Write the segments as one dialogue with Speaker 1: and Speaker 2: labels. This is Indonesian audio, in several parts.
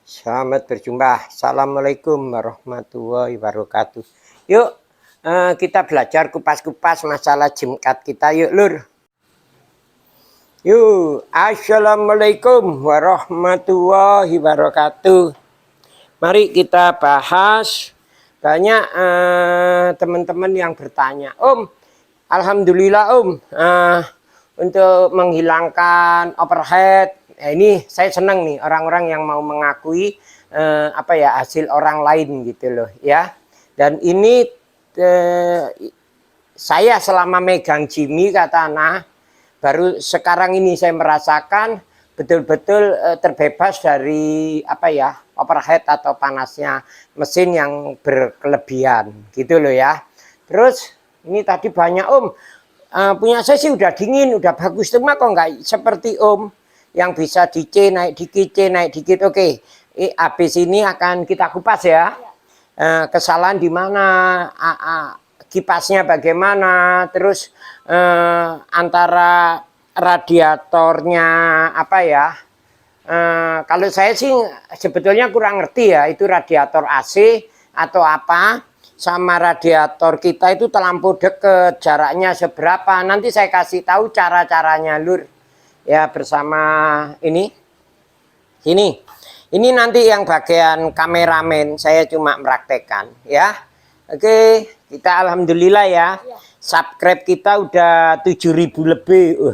Speaker 1: Selamat berjumpa. Assalamualaikum warahmatullahi wabarakatuh. Yuk, kita belajar kupas-kupas masalah jimkat kita. Yuk, Lur. Yuk, assalamualaikum warahmatullahi wabarakatuh. Mari kita bahas. Banyak teman-teman yang bertanya, Om, alhamdulillah Om, untuk menghilangkan overhead. Ini saya senang nih orang-orang yang mau mengakui hasil orang lain gitu loh ya. Dan ini saya selama megang Jimmy kata Ana, baru sekarang ini saya merasakan betul-betul terbebas dari overhead atau panasnya mesin yang berkelebihan gitu loh ya. Terus ini tadi banyak Om, punya saya sih udah dingin, udah bagus, cuma kok nggak seperti Om yang bisa di C naik dikit, C naik dikit. Oke, habis ini akan kita kupas ya. Kesalahan di mana, kipasnya bagaimana, terus antara radiatornya kalau saya sih sebetulnya kurang ngerti ya, itu radiator AC atau apa, sama radiator kita itu terlampau deket, jaraknya seberapa. Nanti saya kasih tahu cara-caranya Lur. Ya bersama ini nanti yang bagian kameramen saya cuma meraktekan ya. Oke, kita alhamdulillah ya, subscribe kita udah 7.000 lebih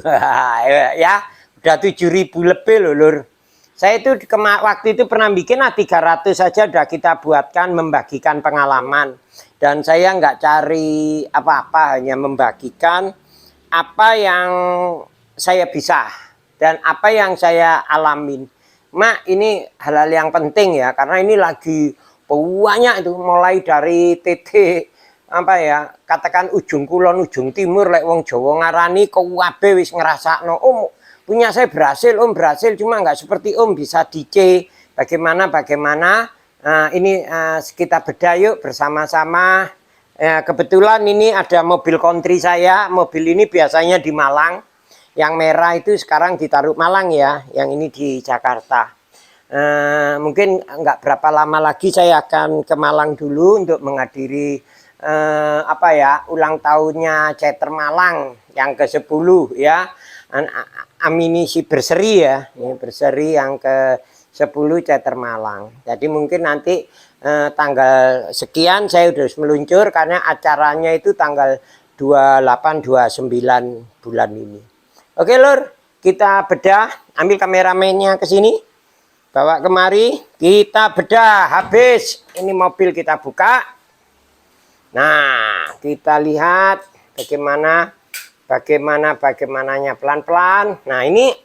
Speaker 1: ya, udah 7.000 lebih loh Lur. Saya itu waktu itu pernah bikin 300 saja udah kita buatkan, membagikan pengalaman, dan saya nggak cari apa-apa, hanya membagikan apa yang saya bisa dan apa yang saya alamin. Mak, ini hal-hal yang penting ya, karena ini lagi banyak itu, mulai dari titik katakan ujung kulon ujung timur, lek wong Jawa ngarani kuwabe wis ngrasakno Om, punya saya berhasil Om, berhasil, cuma nggak seperti Om bisa di C. Bagaimana ini kita bedah yuk bersama-sama. Kebetulan ini ada mobil country saya, mobil ini biasanya di Malang. Yang merah itu sekarang ditaruh Malang ya, yang ini di Jakarta. Mungkin nggak berapa lama lagi saya akan ke Malang dulu untuk menghadiri ulang tahunnya Ceter Malang yang ke-10 ya. Aminisi berseri ya, ini berseri yang ke-10 Ceter Malang. Jadi mungkin nanti tanggal sekian saya udah meluncur, karena acaranya itu tanggal 28-29 bulan ini. Oke Lur, kita bedah, ambil kameramennya ke sini, bawa kemari, kita bedah habis. Ini mobil kita buka. Nah, kita lihat bagaimananya pelan-pelan. Nah, ini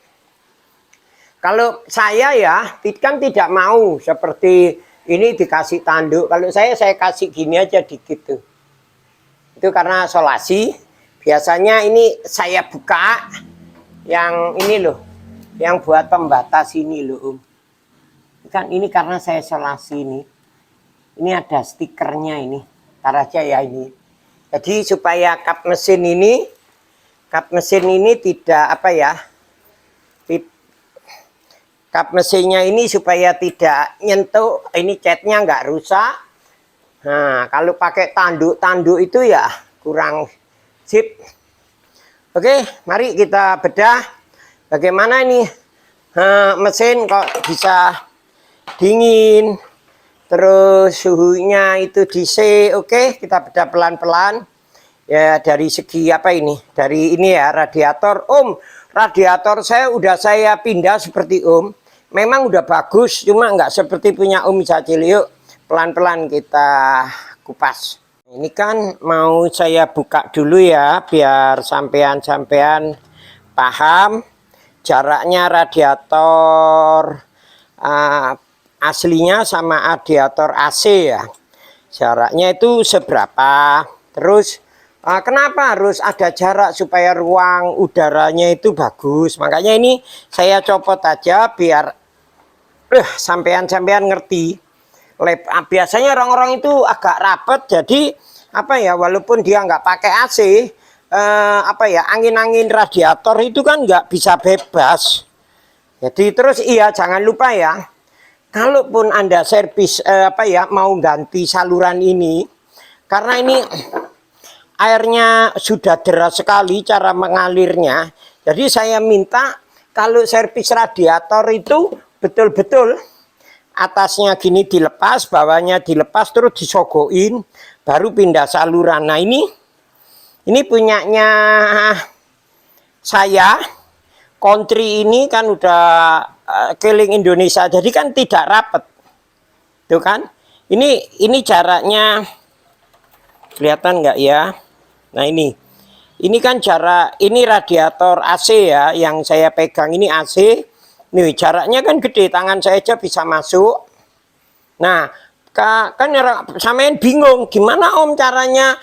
Speaker 1: kalau saya ya kan tidak mau seperti ini dikasih tanduk. Kalau saya kasih gini aja dikit tuh. Itu karena solasi. Biasanya ini saya buka yang ini loh, yang buat pembatas ini loh Om. Kan ini karena saya solasi ini. Ini ada stikernya ini. Tar aja ya ini. Jadi supaya kap mesin ini tidak kap mesinnya ini supaya tidak nyentuh, ini catnya nggak rusak. Nah, kalau pakai tanduk itu ya kurang sip. Oke, mari kita bedah bagaimana ini mesin kok bisa dingin, terus suhunya itu di C. Oke, kita bedah pelan-pelan ya. Dari segi dari ini ya, radiator Om, radiator saya pindah seperti Om, memang udah bagus, cuma nggak seperti punya Om Cacil. Yuk pelan-pelan kita kupas. Ini kan mau saya buka dulu ya, biar sampean paham jaraknya radiator aslinya sama radiator AC ya. Jaraknya itu seberapa. Terus kenapa harus ada jarak supaya ruang udaranya itu bagus. Makanya ini saya copot aja biar sampean ngerti. Biasanya orang-orang itu agak rapet, jadi walaupun dia nggak pakai AC, angin-angin radiator itu kan nggak bisa bebas. Jadi terus iya, jangan lupa ya, kalaupun Anda servis mau ganti saluran ini, karena ini airnya sudah deras sekali cara mengalirnya. Jadi saya minta kalau servis radiator itu betul-betul atasnya gini dilepas, bawahnya dilepas, terus disogoin, baru pindah saluran. Nah ini punyanya saya, country ini kan udah keliling Indonesia, jadi kan tidak rapet, tuh kan? Ini jaraknya kelihatan nggak ya? Nah ini kan jarak, ini radiator AC ya, yang saya pegang ini AC. Nih jaraknya kan gede, tangan saya aja bisa masuk. Nah kan samain bingung gimana Om caranya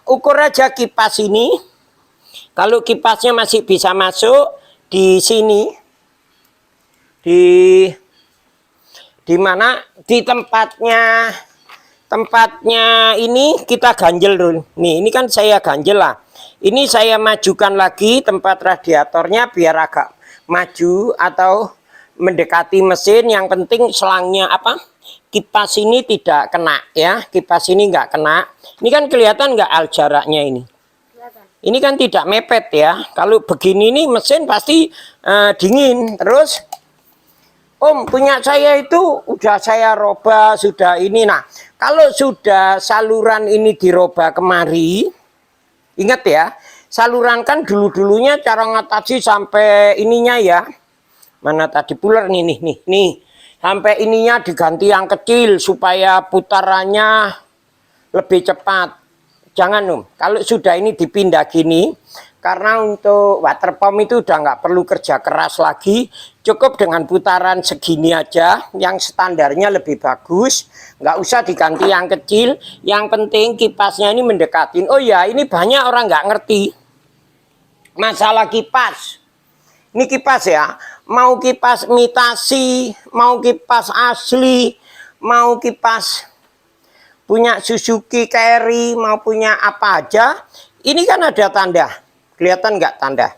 Speaker 1: ukur aja kipas ini. Kalau kipasnya masih bisa masuk di sini, di mana di tempatnya ini kita ganjel dulu. Nih ini kan saya ganjel lah. Ini saya majukan lagi tempat radiatornya biar agak maju atau mendekati mesin. Yang penting selangnya kipas ini tidak kena ya, kipas ini nggak kena. Ini kan kelihatan nggak jaraknya ini? Ini kan tidak mepet ya. Kalau begini nih mesin pasti dingin. Terus Om punya saya itu udah saya roba sudah ini. Nah kalau sudah saluran ini diroba kemari, ingat ya, saluran kan dulunya cara ngatasi sampai ininya ya. Mana tadi puler nih, sampai ininya diganti yang kecil supaya putarannya lebih cepat. Jangan Om, kalau sudah ini dipindah gini, karena untuk water pump itu udah nggak perlu kerja keras lagi, cukup dengan putaran segini aja, yang standarnya lebih bagus, nggak usah diganti yang kecil. Yang penting kipasnya ini mendekatin. Oh ya, ini banyak orang nggak ngerti masalah kipas. Ini kipas ya, mau kipas imitasi, mau kipas asli, mau kipas punya Suzuki Carry, mau punya apa aja, ini kan ada tanda. Kelihatan nggak tanda?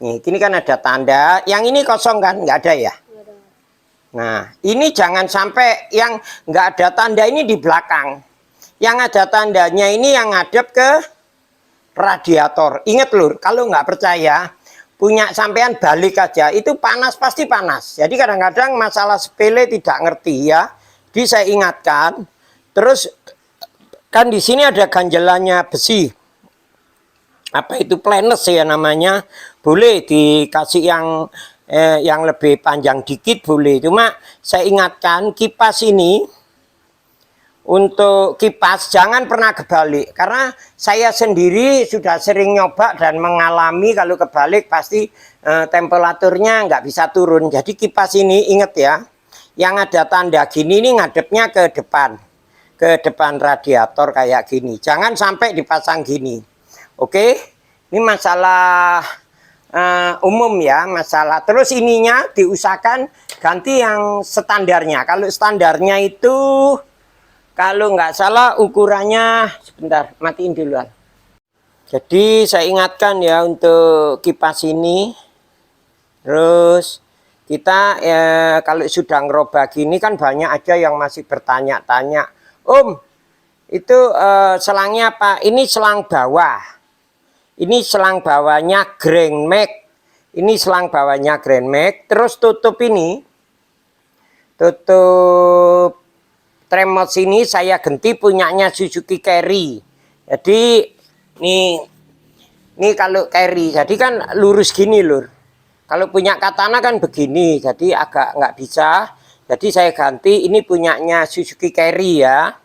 Speaker 1: Nih, ini kan ada tanda. Yang ini kosong kan? Nggak ada ya? Nah, ini jangan sampai yang nggak ada tanda ini di belakang. Yang ada tandanya ini yang ngadep ke radiator. Ingat lur, kalau nggak percaya, punya sampean balik aja. Itu panas, pasti panas. Jadi kadang-kadang masalah sepele tidak ngerti ya. Jadi saya ingatkan. Terus kan di sini ada ganjelannya besi. Apa itu planes ya namanya, boleh dikasih yang lebih panjang dikit boleh. Cuma saya ingatkan kipas ini, untuk kipas jangan pernah kebalik, karena saya sendiri sudah sering nyoba dan mengalami kalau kebalik pasti temperaturnya nggak bisa turun. Jadi kipas ini ingat ya, yang ada tanda gini ini ngadepnya ke depan radiator kayak gini, jangan sampai dipasang gini. Oke, ini masalah umum ya, masalah. Terus ininya diusahakan ganti yang standarnya. Kalau standarnya itu, kalau nggak salah ukurannya, sebentar, matiin duluan. Jadi saya ingatkan ya untuk kipas ini. Terus kita kalau sudah ngerubah gini kan banyak aja yang masih bertanya-tanya, Om, itu selangnya apa? Ini selang bawah. Ini selang bawahnya Grand Max. Ini selang bawahnya Grand Max. Terus tutup ini, tutup tremot sini saya ganti punyanya Suzuki Carry. Jadi ini kalau Carry, jadi kan lurus gini lur. Kalau punya Katana kan begini, jadi agak nggak bisa. Jadi saya ganti, ini punyanya Suzuki Carry ya.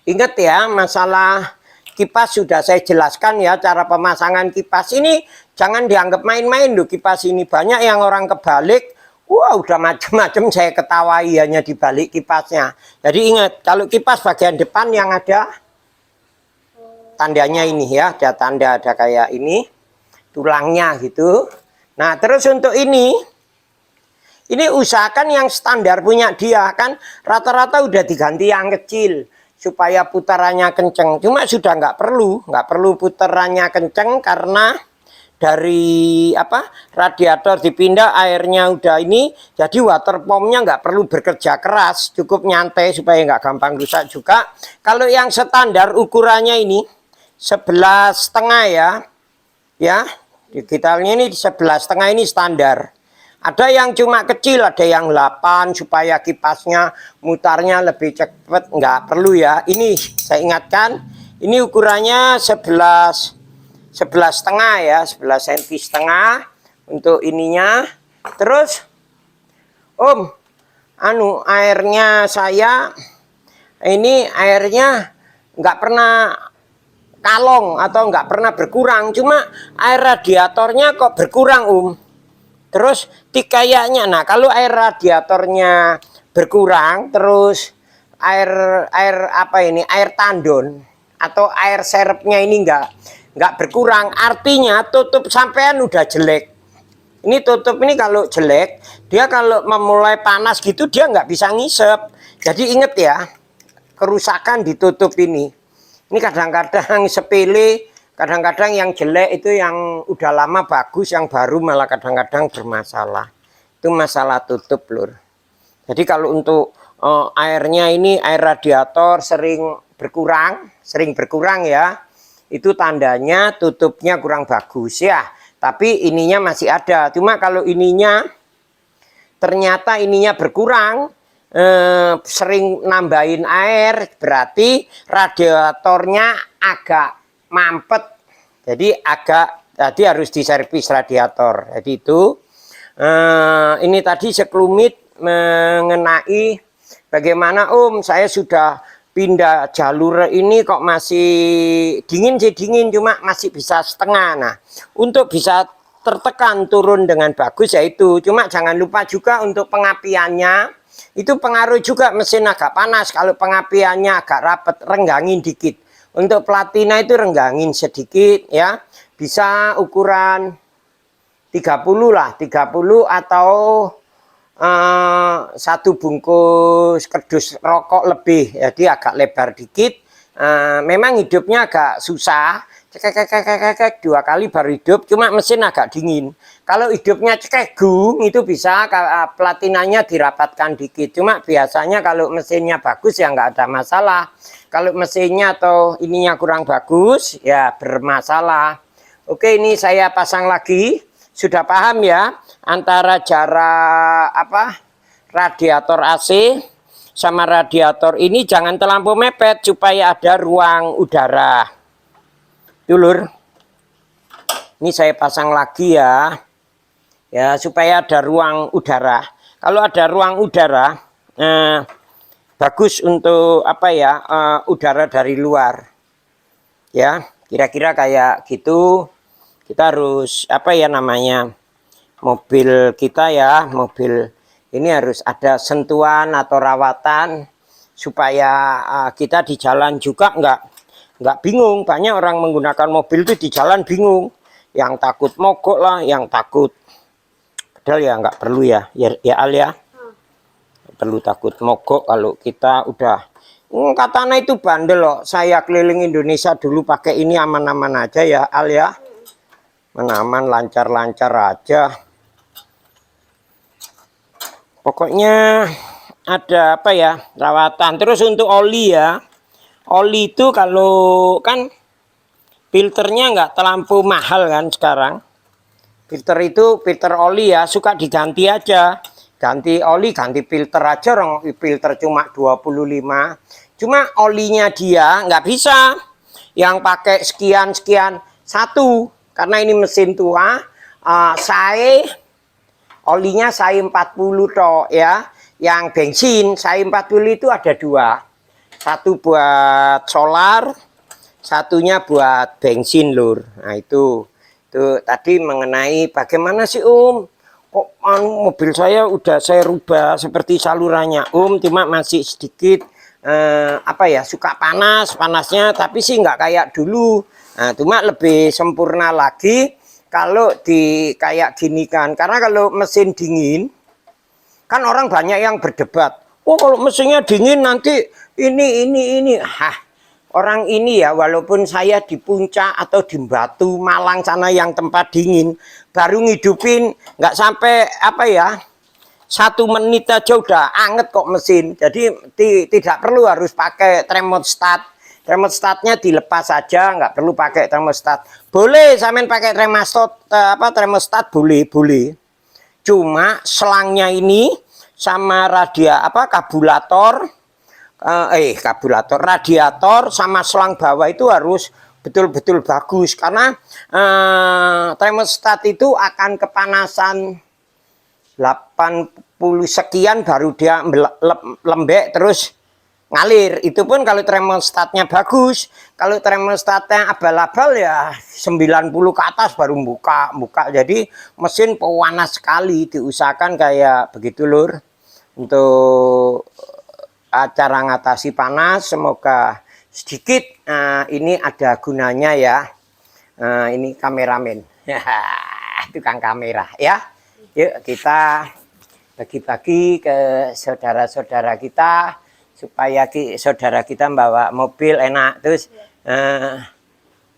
Speaker 1: Ingat ya, masalah kipas sudah saya jelaskan ya, cara pemasangan kipas ini jangan dianggap main-main loh. Kipas ini banyak yang orang kebalik, wah udah macam-macam saya ketawai hanya dibalik kipasnya. Jadi ingat, kalau kipas bagian depan yang ada tandanya ini ya, ada tanda, ada kayak ini tulangnya gitu. Nah terus untuk ini usahakan yang standar punya dia, kan rata-rata udah diganti yang kecil supaya putarannya kenceng. Cuma sudah nggak perlu putarannya kenceng, karena dari apa radiator dipindah, airnya udah ini, jadi water pumpnya nggak perlu bekerja keras, cukup nyantai supaya nggak gampang rusak juga. Kalau yang standar ukurannya ini 11,5 ya digitalnya ini 11,5 ini standar. Ada yang cuma kecil, ada yang 8 supaya kipasnya mutarnya lebih cepat, nggak perlu ya. Ini saya ingatkan, ini ukurannya 11,5 ya, 11 cm setengah untuk ininya. Terus airnya saya ini airnya nggak pernah kalong atau nggak pernah berkurang, cuma air radiatornya kok berkurang Terus kayaknya, nah kalau air radiatornya berkurang, terus air tandon atau air serepnya ini nggak berkurang, artinya tutup sampean udah jelek. Ini tutup ini kalau jelek, dia kalau memulai panas gitu dia nggak bisa ngisep. Jadi inget ya, kerusakan ditutup ini. Ini kadang-kadang sepele, kadang-kadang yang jelek itu yang udah lama bagus, yang baru malah kadang-kadang bermasalah. Itu masalah tutup lur. Jadi kalau untuk airnya ini, air radiator sering berkurang ya. Itu tandanya tutupnya kurang bagus ya. Tapi ininya masih ada. Cuma kalau ininya ternyata ininya berkurang, sering nambahin air, berarti radiatornya agak mampet, jadi harus diservis radiator. Jadi itu ini tadi sekelumit mengenai bagaimana saya sudah pindah jalur ini kok masih dingin cuma masih bisa setengah. Nah untuk bisa tertekan turun dengan bagus yaitu, cuma jangan lupa juga untuk pengapiannya itu pengaruh juga, mesin agak panas. Kalau pengapiannya agak rapet, renggangin dikit. Untuk platina itu renggangin sedikit ya. Bisa ukuran 30 lah, 30 atau satu bungkus kerdus rokok lebih. Jadi agak lebar dikit. Memang hidupnya agak susah. Cekek 2 kali baru hidup, cuma mesin agak dingin. Kalau hidupnya cekgung itu bisa platinanya dirapatkan dikit, cuma biasanya kalau mesinnya bagus ya nggak ada masalah. Kalau mesinnya atau ininya kurang bagus ya bermasalah. Oke, ini saya pasang lagi. Sudah paham ya antara jarak radiator AC sama radiator ini, jangan terlampau mepet supaya ada ruang udara. Dulur, ini saya pasang lagi ya supaya ada ruang udara. Kalau ada ruang udara bagus untuk udara dari luar ya, kira-kira kayak gitu. Kita harus mobil kita ya, mobil ini harus ada sentuhan atau rawatan supaya kita di jalan juga nggak bingung. Banyak orang menggunakan mobil itu di jalan bingung, yang takut mogok lah, yang takut, padahal ya nggak perlu ya Al ya, perlu takut mogok kalau kita udah katanya itu bandel loh. Saya keliling Indonesia dulu pakai ini aman-aman aja ya Al ya, aman, lancar-lancar aja. Pokoknya ada rawatan. Terus untuk oli ya, oli itu kalau kan filternya nggak terlampau mahal kan sekarang. Filter oli ya suka diganti aja. Ganti oli, ganti filter aja. Filter cuma 25. Cuma olinya dia nggak bisa yang pakai sekian satu. Karena ini mesin tua. Olinya saya 40 toh ya. Yang bensin saya 40 itu ada 2. Satu buat solar, satunya buat bensin lur. Nah itu tadi mengenai bagaimana sih kok mobil saya udah saya rubah seperti salurannya cuma masih sedikit suka panasnya, tapi sih nggak kayak dulu. Nah cuma lebih sempurna lagi kalau kayak gini kan, karena kalau mesin dingin kan orang banyak yang berdebat, kalau mesinnya dingin nanti ini orang ini ya, walaupun saya di puncak atau di Batu Malang sana yang tempat dingin, baru ngidupin nggak sampai apa ya, 1 menit aja udah anget kok mesin. Jadi tidak perlu harus pakai thermostat. Thermostatnya dilepas saja, nggak perlu pakai thermostat. Boleh sampean pakai thermostat boleh, boleh. Cuma selangnya ini sama radiator sama selang bawah itu harus betul-betul bagus, karena termostat itu akan kepanasan 80 sekian baru dia lembek terus ngalir. Itu pun kalau termostatnya bagus. Kalau termostatnya abal-abal ya 90 ke atas baru buka. Jadi mesin panas sekali. Diusahakan kayak begitu lur, untuk acara ngatasi panas. Semoga sedikit ini ada gunanya ya. Ini kameramen, tukang kamera ya. Yuk kita bagi-bagi ke saudara-saudara kita, supaya saudara kita bawa mobil enak. Terus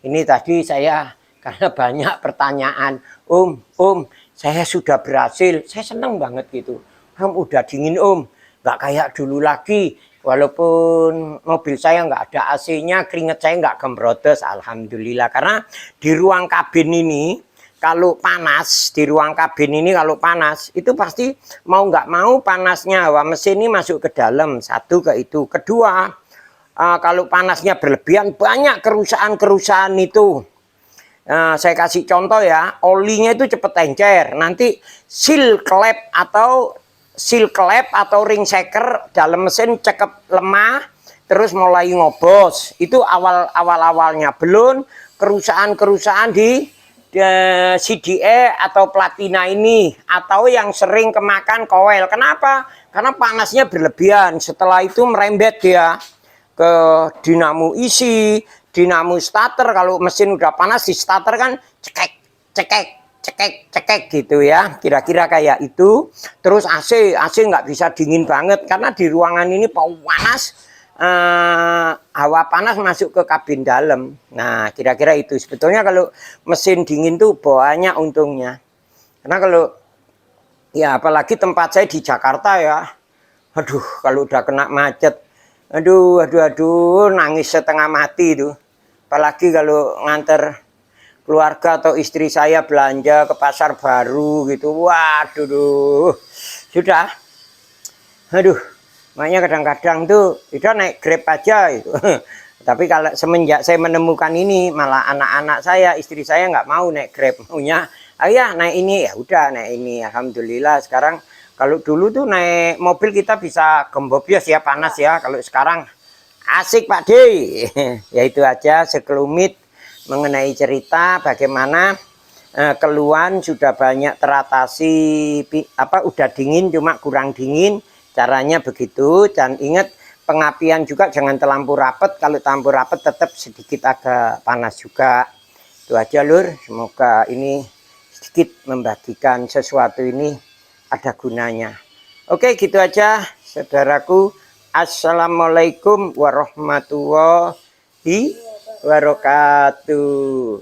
Speaker 1: ini tadi saya karena banyak pertanyaan, Om saya sudah berhasil, saya senang banget gitu. Om udah dingin Om, nggak kayak dulu lagi, walaupun mobil saya nggak ada AC-nya, keringet saya nggak gembrodos, alhamdulillah. Karena di ruang kabin ini kalau panas, di ruang kabin ini kalau panas, itu pasti mau nggak mau panasnya hawa mesin ini masuk ke dalam. Satu ke itu. Kedua, kalau panasnya berlebihan, banyak kerusakan-kerusakan itu. Saya kasih contoh ya, olinya itu cepet encer. Nanti seal klep atau ring shaker dalam mesin cekep lemah, terus mulai ngobos. Itu awal-awalnya. Belum kerusakan-kerusakan di CDE atau platina ini, atau yang sering kemakan koil. Kenapa? Karena panasnya berlebihan. Setelah itu merembet dia ke dinamo isi, dinamo starter. Kalau mesin udah panas di starter kan cekek gitu ya, kira-kira kayak itu. Terus AC nggak bisa dingin banget karena di ruangan ini panas. Hawa panas masuk ke kabin dalam. Nah kira-kira itu. Sebetulnya kalau mesin dingin tuh banyak untungnya. Karena kalau ya apalagi tempat saya di Jakarta ya, aduh kalau udah kena macet, aduh nangis setengah mati itu. Apalagi kalau nganter keluarga atau istri saya belanja ke pasar baru gitu, waduh sudah, aduh. Makanya kadang-kadang tuh udah naik Grab aja gitu. Tapi kalau semenjak saya menemukan ini, malah anak-anak saya, istri saya nggak mau naik Grab, maunya ayah naik ini, ya udah naik ini. Alhamdulillah sekarang, kalau dulu tuh naik mobil kita bisa gembobios ya, panas ya. Kalau sekarang asik Pak D. Ya itu aja sekelumit mengenai cerita bagaimana keluhan sudah banyak teratasi, udah dingin cuma kurang dingin. Caranya begitu. Dan ingat, pengapian juga jangan terlampau rapat. Kalau terlampau rapat tetap sedikit agak panas juga. Itu aja lur. Semoga ini sedikit membagikan sesuatu ini ada gunanya. Oke gitu aja saudaraku. Assalamualaikum warahmatullahi wabarakatuh.